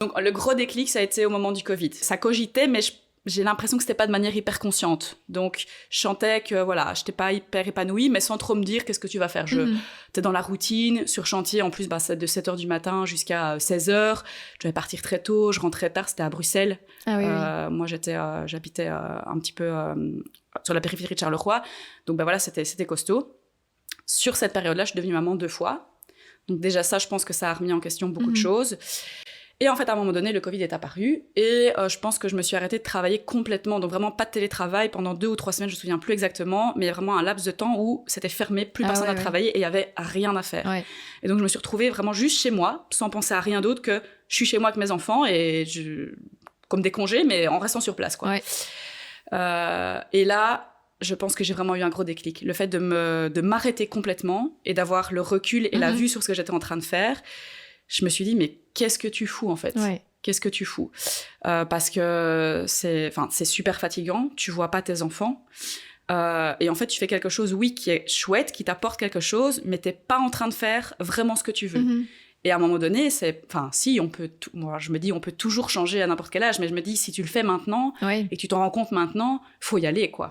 Donc, le gros déclic, ça a été au moment du Covid. Ça cogitait, mais j'ai l'impression que c'était pas de manière hyper consciente. Donc, je sentais que, voilà, j'étais pas hyper épanouie, mais sans trop me dire qu'est-ce que tu vas faire. T'es dans la routine, sur chantier, en plus, c'est de 7h du matin jusqu'à 16h. Je devais partir très tôt, je rentrais tard, c'était à Bruxelles. Ah oui. Moi, j'habitais un petit peu sur la périphérie de Charleroi. Donc, voilà, c'était costaud. Sur cette période-là, je suis devenue maman 2 fois. Donc, déjà ça, je pense que ça a remis en question beaucoup de choses. Et en fait, à un moment donné, le Covid est apparu et je pense que je me suis arrêtée de travailler complètement. Donc vraiment pas de télétravail pendant 2 ou 3 semaines, je me souviens plus exactement, mais il y a vraiment un laps de temps où c'était fermé, plus personne à travailler et il y avait rien à faire. Ouais. Et donc je me suis retrouvée vraiment juste chez moi, sans penser à rien d'autre que je suis chez moi avec mes enfants et comme des congés, mais en restant sur place, quoi. Ouais. Et là, je pense que j'ai vraiment eu un gros déclic. Le fait de m'arrêter complètement et d'avoir le recul et la vue sur ce que j'étais en train de faire. Je me suis dit, mais qu'est-ce que tu fous, en fait ? Qu'est-ce que tu fous ? Parce que c'est super fatigant, tu vois pas tes enfants. Et en fait, tu fais quelque chose, oui, qui est chouette, qui t'apporte quelque chose, mais t'es pas en train de faire vraiment ce que tu veux. Et à un moment donné, moi, je me dis, on peut toujours changer à n'importe quel âge, mais je me dis, si tu le fais maintenant et que tu t'en rends compte maintenant, faut y aller, quoi.